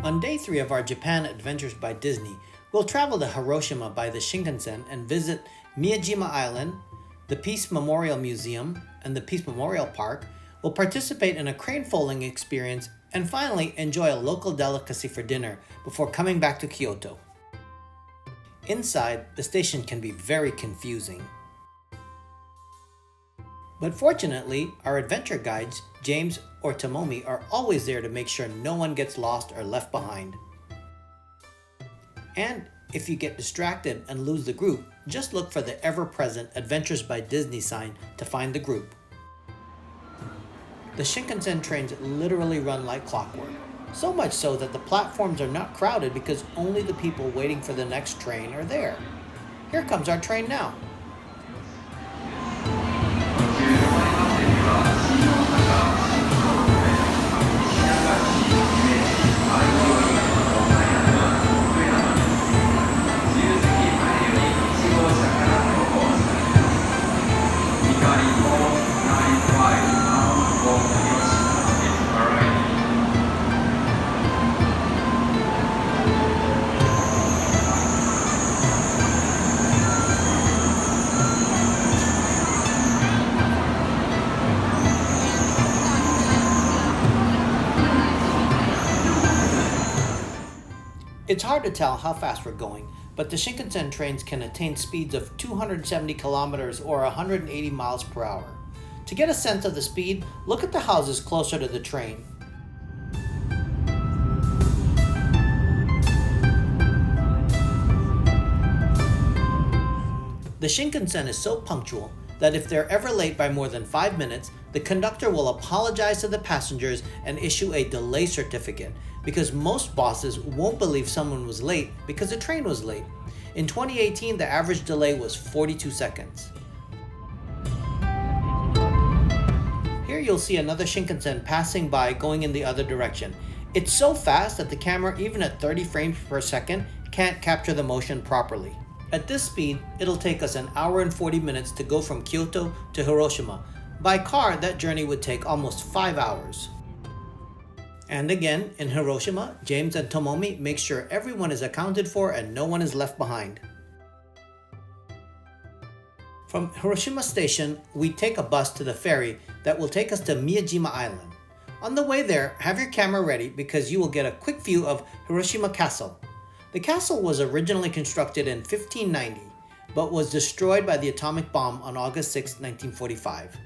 On day 3 of our Japan Adventures by Disney, we'll travel to Hiroshima by the Shinkansen and visit Miyajima Island, the Peace Memorial Museum, and the Peace Memorial Park. We'll participate in a crane folding experience and finally enjoy a local delicacy for dinner before coming back to Kyoto. Inside, the station can be very confusing. But fortunately, our adventure guides, James or Tomomi, are always there to make sure no one gets lost or left behind. And if you get distracted and lose the group, just look for the ever-present Adventures by Disney sign to find the group. The Shinkansen trains literally run like clockwork, so much so that the platforms are not crowded because only the people waiting for the next train are there. Here comes our train now. It's hard to tell how fast we're going, but the Shinkansen trains can attain speeds of 270 kilometers or 180 miles per hour. To get a sense of the speed, look at the houses closer to the train. The Shinkansen is so punctual that if they're ever late by more than 5 minutes, the conductor will apologize to the passengers and issue a delay certificate, because most bosses won't believe someone was late because the train was late. In 2018, the average delay was 42 seconds. Here you'll see another Shinkansen passing by going in the other direction. It's so fast that the camera, even at 30 frames per second, can't capture the motion properly. At this speed, it'll take us an hour and 40 minutes to go from Kyoto to Hiroshima. By car, that journey would take almost 5 hours. And again, in Hiroshima, James and Tomomi make sure everyone is accounted for and no one is left behind. From Hiroshima Station, we take a bus to the ferry that will take us to Miyajima Island. On the way there, have your camera ready because you will get a quick view of Hiroshima Castle. The castle was originally constructed in 1590, but was destroyed by the atomic bomb on August 6, 1945.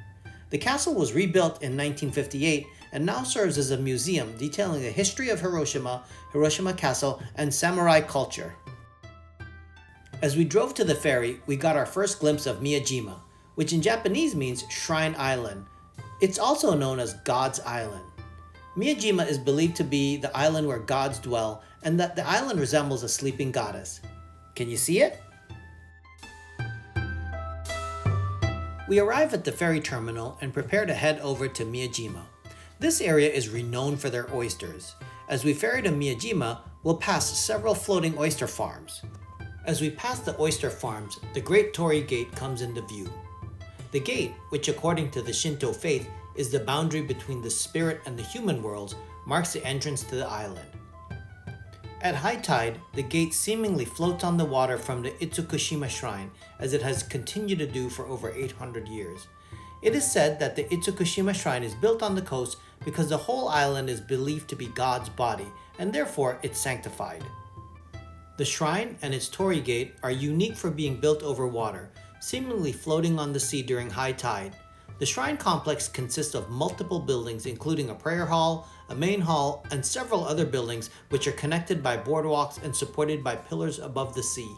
The castle was rebuilt in 1958 and now serves as a museum detailing the history of Hiroshima, Hiroshima Castle, and samurai culture. As we drove to the ferry, we got our first glimpse of Miyajima, which in Japanese means Shrine Island. It's also known as God's Island. Miyajima is believed to be the island where gods dwell, and that the island resembles a sleeping goddess. Can you see it? We arrive at the ferry terminal and prepare to head over to Miyajima. This area is renowned for their oysters. As we ferry to Miyajima, we'll pass several floating oyster farms. As we pass the oyster farms, the Great Torii Gate comes into view. The gate, which according to the Shinto faith is the boundary between the spirit and the human worlds, marks the entrance to the island. At high tide, the gate seemingly floats on the water from the Itsukushima Shrine, as it has continued to do for over 800 years. It is said that the Itsukushima Shrine is built on the coast because the whole island is believed to be God's body, and therefore it's sanctified. The shrine and its Torii Gate are unique for being built over water, seemingly floating on the sea during high tide. The shrine complex consists of multiple buildings, including a prayer hall, a main hall, and several other buildings which are connected by boardwalks and supported by pillars above the sea.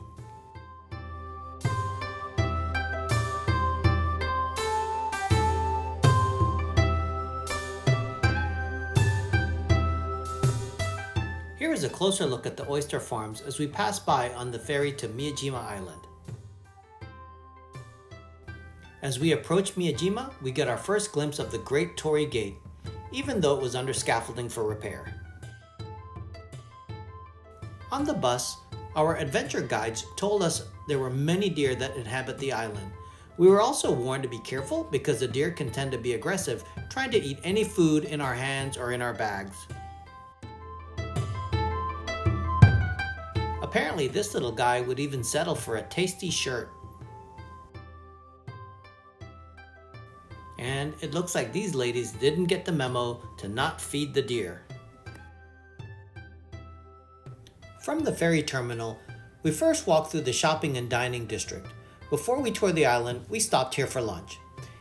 Here is a closer look at the oyster farms as we pass by on the ferry to Miyajima Island. As we approach Miyajima, we get our first glimpse of the Great Torii Gate, even though it was under scaffolding for repair. On the bus, our adventure guides told us there were many deer that inhabit the island. We were also warned to be careful because the deer can tend to be aggressive, trying to eat any food in our hands or in our bags. Apparently this little guy would even settle for a tasty shirt. And it looks like these ladies didn't get the memo to not feed the deer. From the ferry terminal, we first walked through the shopping and dining district. Before we toured the island, we stopped here for lunch.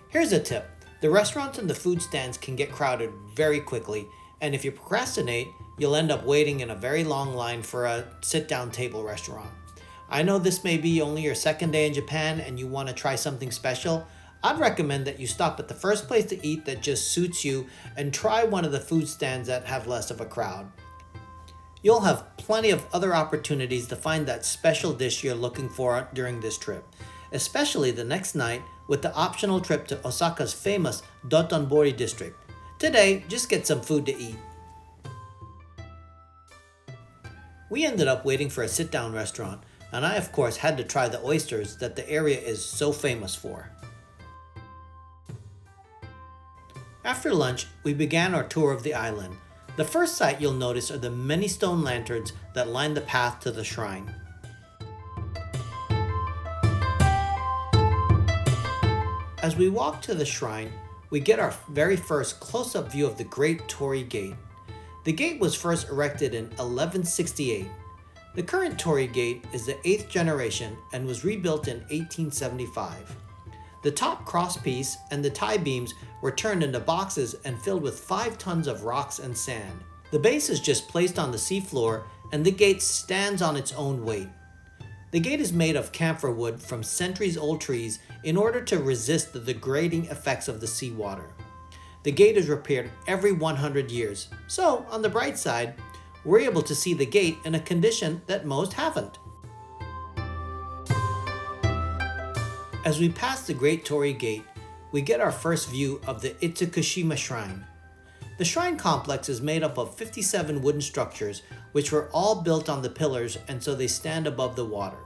Here's a tip. The restaurants and the food stands can get crowded very quickly, and if you procrastinate, you'll end up waiting in a very long line for a sit-down table restaurant. I know this may be only your second day in Japan and you want to try something special. I'd recommend that you stop at the first place to eat that just suits you and try one of the food stands that have less of a crowd. You'll have plenty of other opportunities to find that special dish you're looking for during this trip, especially the next night with the optional trip to Osaka's famous Dotonbori district. Today, just get some food to eat. We ended up waiting for a sit-down restaurant, and I of course had to try the oysters that the area is so famous for. After lunch, we began our tour of the island. The first sight you'll notice are the many stone lanterns that line the path to the shrine. As we walk to the shrine, we get our very first close-up view of the Great Torii Gate. The gate was first erected in 1168. The current Torii Gate is the 8th generation and was rebuilt in 1875. The top crosspiece and the tie beams were turned into boxes and filled with 5 tons of rocks and sand. The base is just placed on the seafloor and the gate stands on its own weight. The gate is made of camphor wood from centuries-old trees in order to resist the degrading effects of the seawater. The gate is repaired every 100 years, so on the bright side, we're able to see the gate in a condition that most haven't. As we pass the Great Torii Gate, we get our first view of the Itsukushima Shrine. The shrine complex is made up of 57 wooden structures, which were all built on the pillars and so they stand above the water.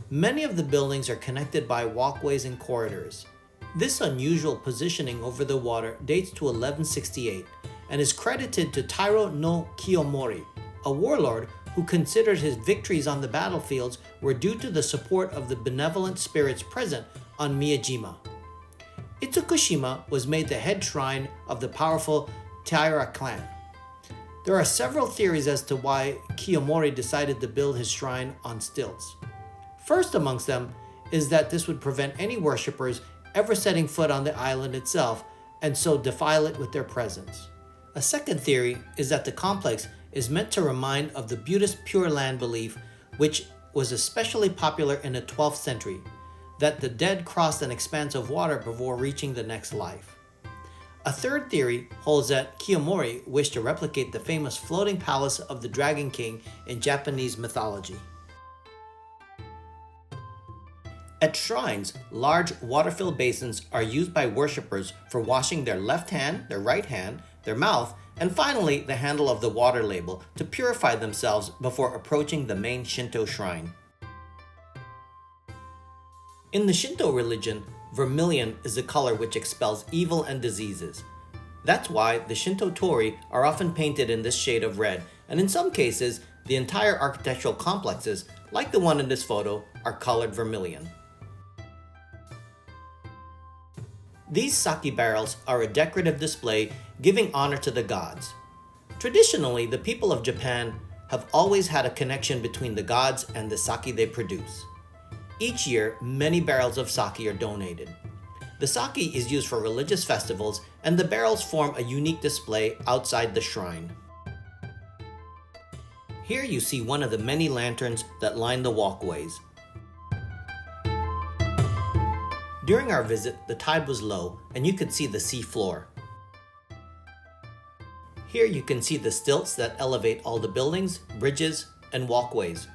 Many of the buildings are connected by walkways and corridors. This unusual positioning over the water dates to 1168 and is credited to Tairo no Kiyomori, a warlord who considered his victories on the battlefields were due to the support of the benevolent spirits present on Miyajima. Itsukushima was made the head shrine of the powerful Taira clan. There are several theories as to why Kiyomori decided to build his shrine on stilts. First amongst them is that this would prevent any worshippers ever setting foot on the island itself and so defile it with their presence. A second theory is that the complex is meant to remind of the Buddhist Pure Land belief, which was especially popular in the 12th century, that the dead crossed an expanse of water before reaching the next life. A third theory holds that Kiyomori wished to replicate the famous floating palace of the Dragon King in Japanese mythology. At shrines, large water-filled basins are used by worshippers for washing their left hand, their right hand, their mouth, and finally the handle of the water label to purify themselves before approaching the main Shinto shrine. In the Shinto religion, vermilion is the color which expels evil and diseases. That's why the Shinto torii are often painted in this shade of red, and in some cases, the entire architectural complexes, like the one in this photo, are colored vermilion. These sake barrels are a decorative display giving honor to the gods. Traditionally, the people of Japan have always had a connection between the gods and the sake they produce. Each year, many barrels of sake are donated. The sake is used for religious festivals, and the barrels form a unique display outside the shrine. Here you see one of the many lanterns that line the walkways. During our visit, the tide was low, and you could see the sea floor. Here you can see the stilts that elevate all the buildings, bridges, and walkways.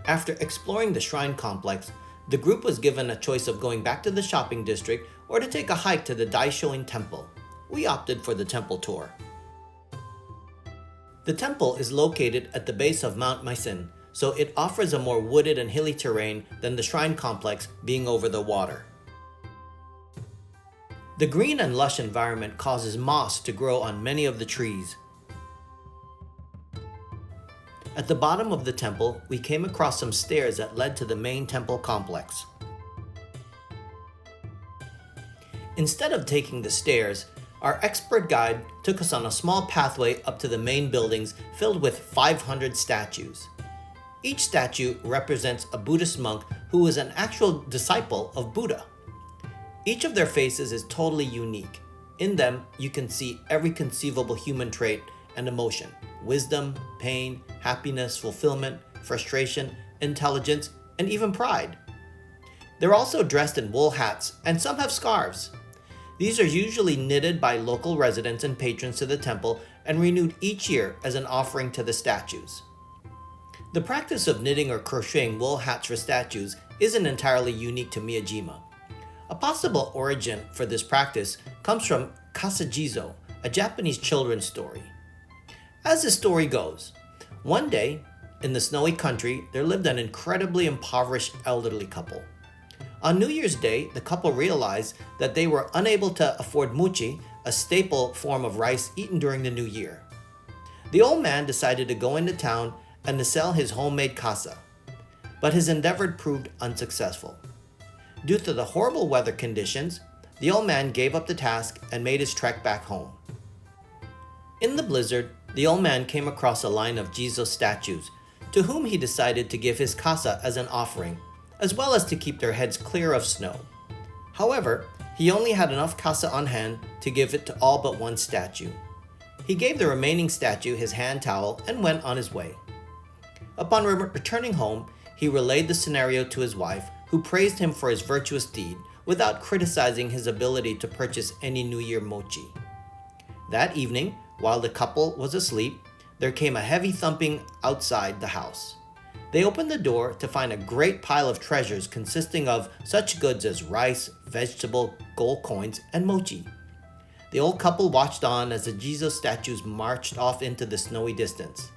After exploring the shrine complex, the group was given a choice of going back to the shopping district or to take a hike to the Daishoin Temple. We opted for the temple tour. The temple is located at the base of Mount Maisen, so it offers a more wooded and hilly terrain than the shrine complex being over the water. The green and lush environment causes moss to grow on many of the trees. At the bottom of the temple, we came across some stairs that led to the main temple complex. Instead of taking the stairs, our expert guide took us on a small pathway up to the main buildings filled with 500 statues. Each statue represents a Buddhist monk who is an actual disciple of Buddha. Each of their faces is totally unique. In them, you can see every conceivable human trait and emotion: wisdom, pain, happiness, fulfillment, frustration, intelligence, and even pride. They're also dressed in wool hats, and some have scarves. These are usually knitted by local residents and patrons to the temple and renewed each year as an offering to the statues. The practice of knitting or crocheting wool hats for statues isn't entirely unique to Miyajima. A possible origin for this practice comes from Kasajizo, a Japanese children's story. As the story goes, one day, in the snowy country, there lived an incredibly impoverished elderly couple. On New Year's Day, the couple realized that they were unable to afford mochi, a staple form of rice eaten during the new year. The old man decided to go into town and to sell his homemade kasa, but his endeavor proved unsuccessful. Due to the horrible weather conditions, the old man gave up the task and made his trek back home. In the blizzard, the old man came across a line of Jizo statues, to whom he decided to give his kasa as an offering, as well as to keep their heads clear of snow. However, he only had enough kasa on hand to give it to all but one statue. He gave the remaining statue his hand towel and went on his way. Upon returning home, he relayed the scenario to his wife, who praised him for his virtuous deed without criticizing his ability to purchase any New Year mochi. That evening, while the couple was asleep, there came a heavy thumping outside the house. They opened the door to find a great pile of treasures consisting of such goods as rice, vegetable, gold coins, and mochi. The old couple watched on as the Jizo statues marched off into the snowy distance.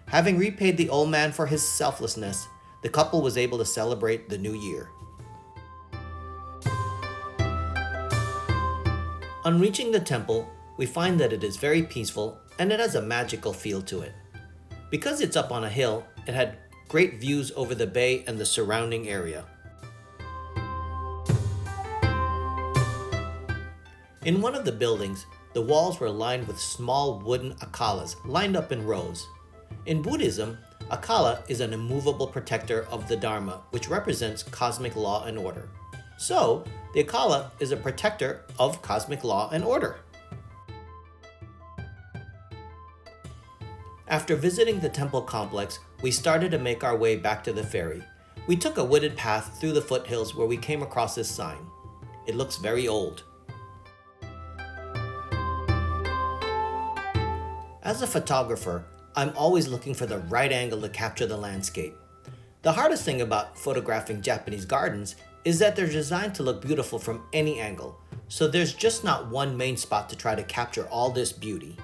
Having repaid the old man for his selflessness, the couple was able to celebrate the new year. On reaching the temple, we find that it is very peaceful and it has a magical feel to it. Because it's up on a hill, it had great views over the bay and the surrounding area. In one of the buildings, the walls were lined with small wooden akalas lined up in rows. In Buddhism, akala is an immovable protector of the Dharma, which represents cosmic law and order. So, the akala is a protector of cosmic law and order. After visiting the temple complex, we started to make our way back to the ferry. We took a wooded path through the foothills where we came across this sign. It looks very old. As a photographer, I'm always looking for the right angle to capture the landscape. The hardest thing about photographing Japanese gardens is that they're designed to look beautiful from any angle, so there's just not one main spot to try to capture all this beauty.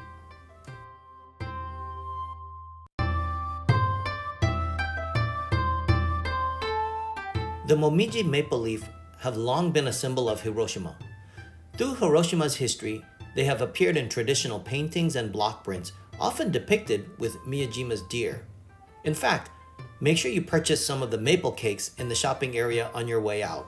The momiji maple leaf have long been a symbol of Hiroshima. Through Hiroshima's history, they have appeared in traditional paintings and block prints, often depicted with Miyajima's deer. In fact, make sure you purchase some of the maple cakes in the shopping area on your way out.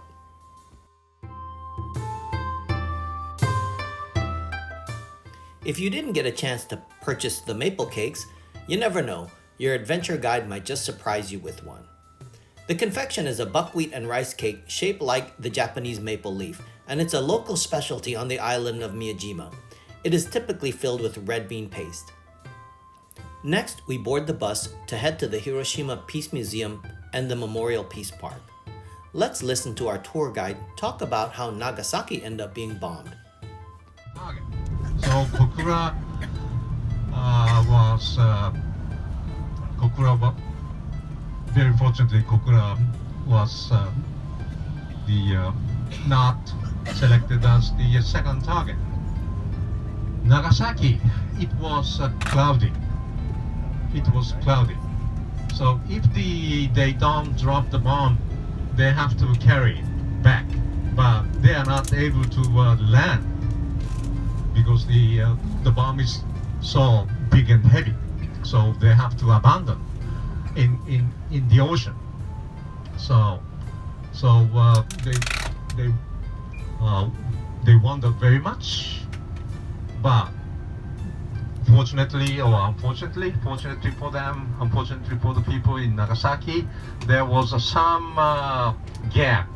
If you didn't get a chance to purchase the maple cakes, you never know, your adventure guide might just surprise you with one. The confection is a buckwheat and rice cake shaped like the Japanese maple leaf, and it's a local specialty on the island of Miyajima. It is typically filled with red bean paste. Next, we board the bus to head to the Hiroshima Peace Museum and the Memorial Peace Park. Let's listen to our tour guide talk about how Nagasaki ended up being bombed. So Kokura very fortunately, Kokura was not selected as the second target. Nagasaki, it was cloudy. It was cloudy. So if they don't drop the bomb, they have to carry it back. But they are not able to land because the bomb is so big and heavy, so they have to abandon in the ocean. So they wondered very much, but fortunately or unfortunately, fortunately for them, unfortunately for the people in Nagasaki, there was some gap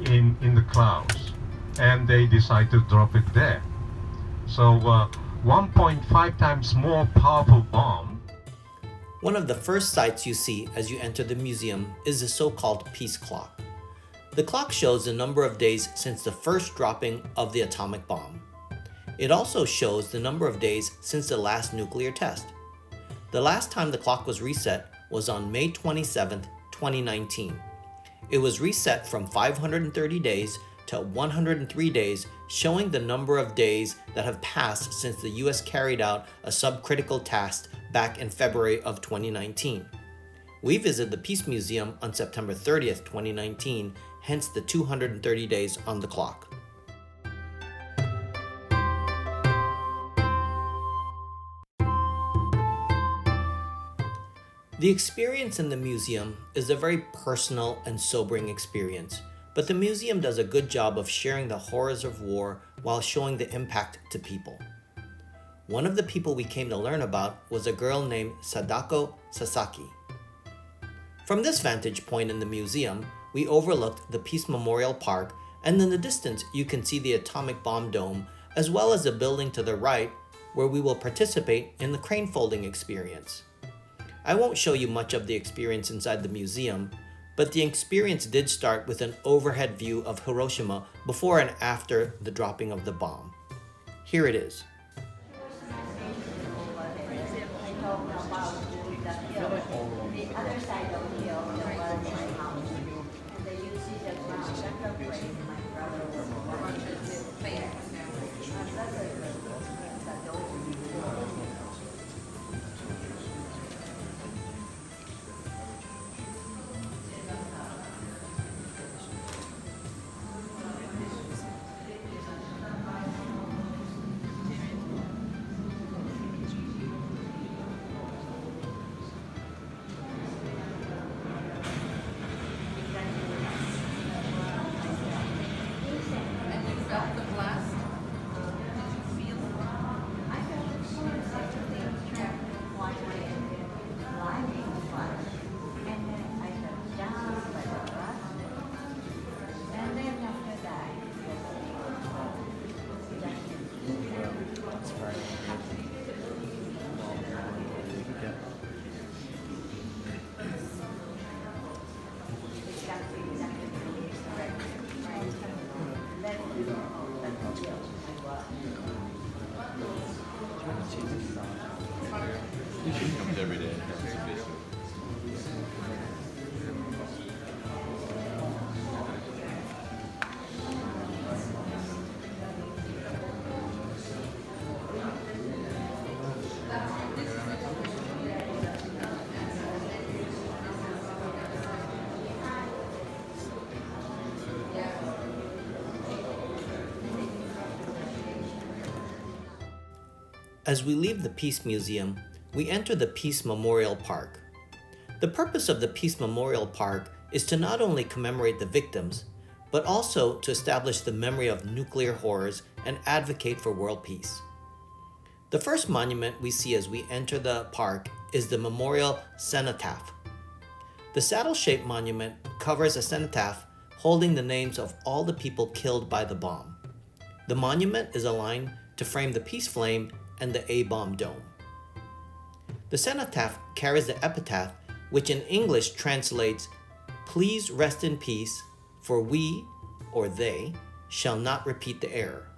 in the clouds, and they decided to drop it there. So 1.5 times more powerful bomb. One of the first sights you see as you enter the museum is the so-called peace clock. The clock shows the number of days since the first dropping of the atomic bomb. It also shows the number of days since the last nuclear test. The last time the clock was reset was on May 27, 2019. It was reset from 530 days to 103 days, showing the number of days that have passed since the US carried out a subcritical test back in February of 2019. We visited the Peace Museum on September 30th, 2019, hence the 230 days on the clock. The experience in the museum is a very personal and sobering experience, but the museum does a good job of sharing the horrors of war while showing the impact to people. One of the people we came to learn about was a girl named Sadako Sasaki. From this vantage point in the museum, we overlooked the Peace Memorial Park, and in the distance you can see the atomic bomb dome, as well as a building to the right where we will participate in the crane folding experience. I won't show you much of the experience inside the museum, but the experience did start with an overhead view of Hiroshima before and after the dropping of the bomb. Here it is. Comes every day. As we leave the Peace Museum, we enter the Peace Memorial Park. The purpose of the Peace Memorial Park is to not only commemorate the victims, but also to establish the memory of nuclear horrors and advocate for world peace. The first monument we see as we enter the park is the Memorial Cenotaph. The saddle-shaped monument covers a cenotaph holding the names of all the people killed by the bomb. The monument is aligned to frame the peace flame and the A Bomd dome. The cenotaph carries the epitaph, which in English translates, "Please rest in peace, for we," or they, "shall not repeat the error."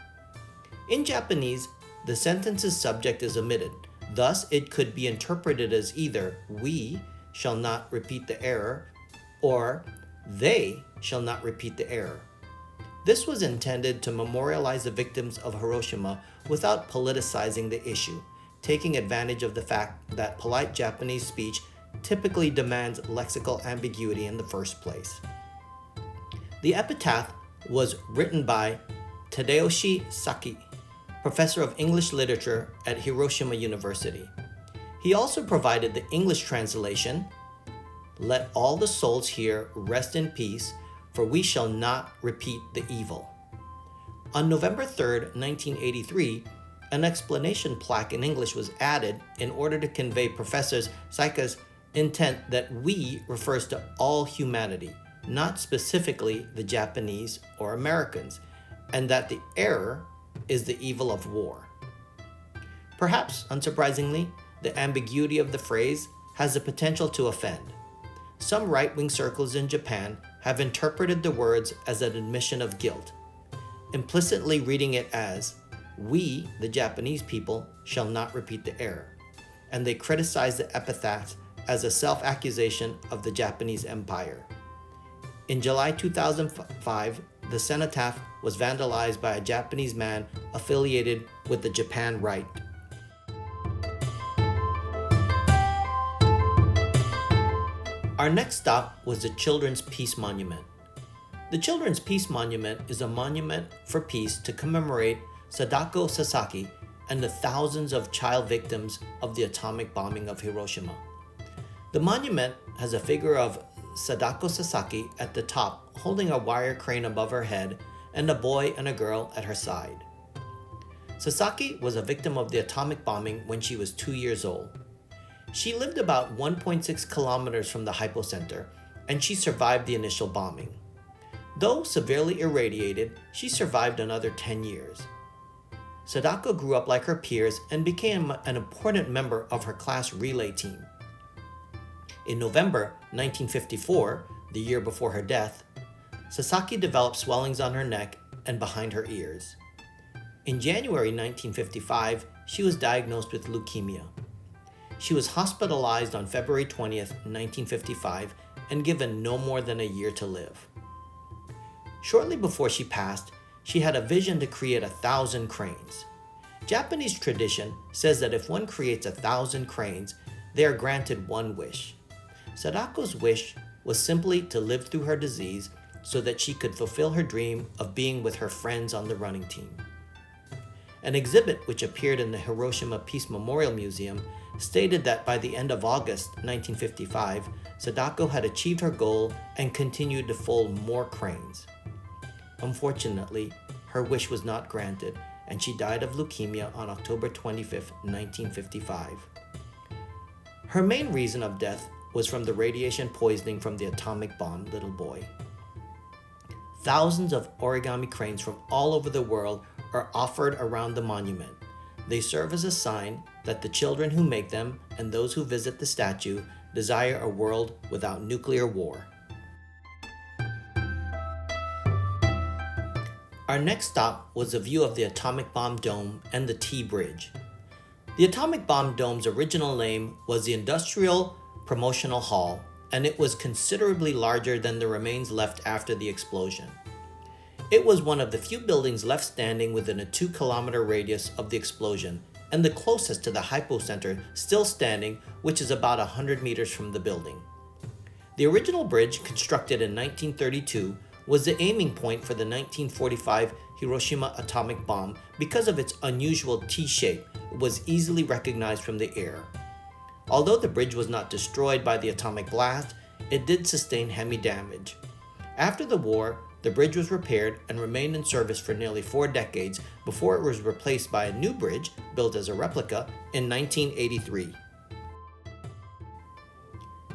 In Japanese, the sentence's subject is omitted, thus it could be interpreted as either "we shall not repeat the error" or "they shall not repeat the error." This was intended to memorialize the victims of Hiroshima without politicizing the issue, taking advantage of the fact that polite Japanese speech typically demands lexical ambiguity in the first place. The epitaph was written by Tadayoshi Saki, professor of English literature at Hiroshima University. He also provided the English translation, "Let all the souls here rest in peace, for we shall not repeat the evil." On November 3rd, 1983, an explanation plaque in English was added in order to convey Professor Saika's intent that "we" refers to all humanity, not specifically the Japanese or Americans, and that the error is the evil of war. Perhaps, unsurprisingly, the ambiguity of the phrase has the potential to offend. Some right-wing circles in Japan have interpreted the words as an admission of guilt, implicitly reading it as, "We, the Japanese people, shall not repeat the error," and they criticize the epithet as a self-accusation of the Japanese Empire. In July 2005, the cenotaph was vandalized by a Japanese man affiliated with the Japan Right. Our next stop was the Children's Peace Monument. The Children's Peace Monument is a monument for peace to commemorate Sadako Sasaki and the thousands of child victims of the atomic bombing of Hiroshima. The monument has a figure of Sadako Sasaki at the top holding a wire crane above her head and a boy and a girl at her side. Sasaki was a victim of the atomic bombing when she was 2 years old. She lived about 1.6 kilometers from the hypocenter, and she survived the initial bombing. Though severely irradiated, she survived another 10 years. Sadako grew up like her peers and became an important member of her class relay team. In November 1954, the year before her death, Sasaki developed swellings on her neck and behind her ears. In January 1955, she was diagnosed with leukemia. She was hospitalized on February 20th, 1955, and given no more than a year to live. Shortly before she passed, she had a vision to create 1,000 cranes. Japanese tradition says that if one creates 1,000 cranes, they are granted one wish. Sadako's wish was simply to live through her disease so that she could fulfill her dream of being with her friends on the running team. An exhibit which appeared in the Hiroshima Peace Memorial Museum stated that by the end of August 1955, Sadako had achieved her goal and continued to fold more cranes. Unfortunately, her wish was not granted, and she died of leukemia on October 25, 1955. Her main reason of death was from the radiation poisoning from the atomic bomb little boy. Thousands of origami cranes from all over the world are offered around the monument. They serve as a sign that the children who make them and those who visit the statue desire a world without nuclear war. Our next stop was a view of the atomic bomb dome and the T-Bridge. The atomic bomb dome's original name was the Industrial Promotional Hall, and it was considerably larger than the remains left after the explosion. It was one of the few buildings left standing within a 2-kilometer radius of the explosion, and the closest to the hypocenter still standing, which is about 100 meters from the building. The original bridge, constructed in 1932, was the aiming point for the 1945 Hiroshima atomic bomb because of its unusual T-shape. It was easily recognized from the air. Although the bridge was not destroyed by the atomic blast, it did sustain heavy damage. After the war, the bridge was repaired and remained in service for nearly 4 decades before it was replaced by a new bridge built as a replica in 1983.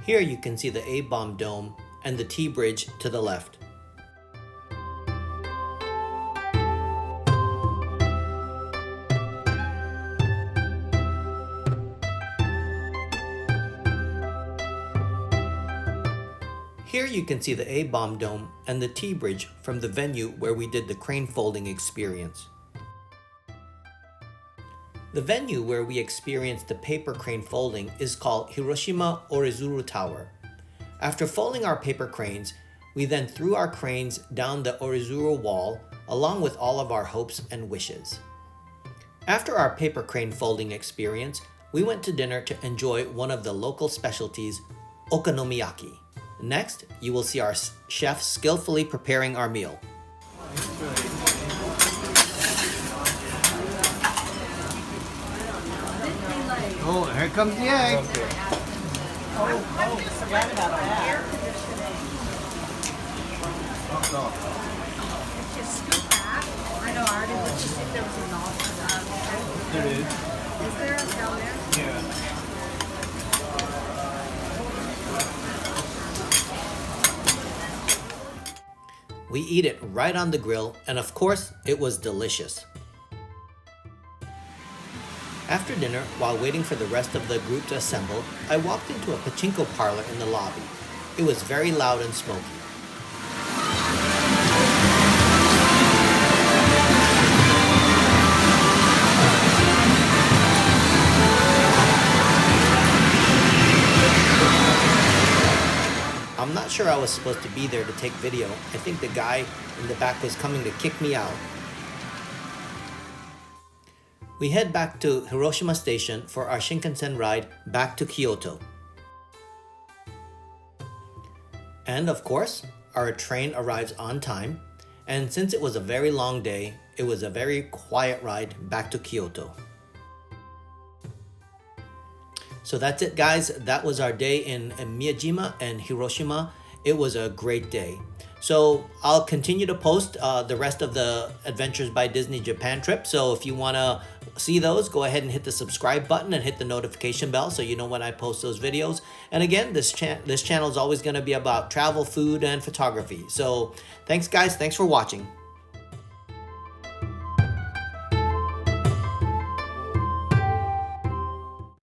Here you can see the A Bomd dome and the T-Bridge to the left. Here you can see the A Bomd dome and the T-Bridge from the venue where we did the crane folding experience. The venue where we experienced the paper crane folding is called Hiroshima Orizuru Tower. After folding our paper cranes, we then threw our cranes down the orizuru wall along with all of our hopes and wishes. After our paper crane folding experience, we went to dinner to enjoy one of the local specialties, Okonomiyaki. Next, you will see our chef skillfully preparing our meal. Oh, here comes the egg. Forgot about that. Just scoop that. I know, I already looked to see if there was a knob for that. There is. Is there down there? Yeah. We eat it right on the grill, and of course, it was delicious. After dinner, while waiting for the rest of the group to assemble, I walked into a pachinko parlor in the lobby. It was very loud and smoky. I'm not sure I was supposed to be there to take video. I think the guy in the back was coming to kick me out. We head back to Hiroshima Station for our Shinkansen ride back to Kyoto. And of course, our train arrives on time, and since it was a very long day, it was a very quiet ride back to Kyoto. So that's it, guys. That was our day in Miyajima and Hiroshima. It was a great day. So I'll continue to post the rest of the Adventures by Disney Japan trip. So if you want to see those, go ahead and hit the subscribe button and hit the notification bell so you know when I post those videos. And again, this channel is always going to be about travel, food, and photography. So thanks, guys. Thanks for watching.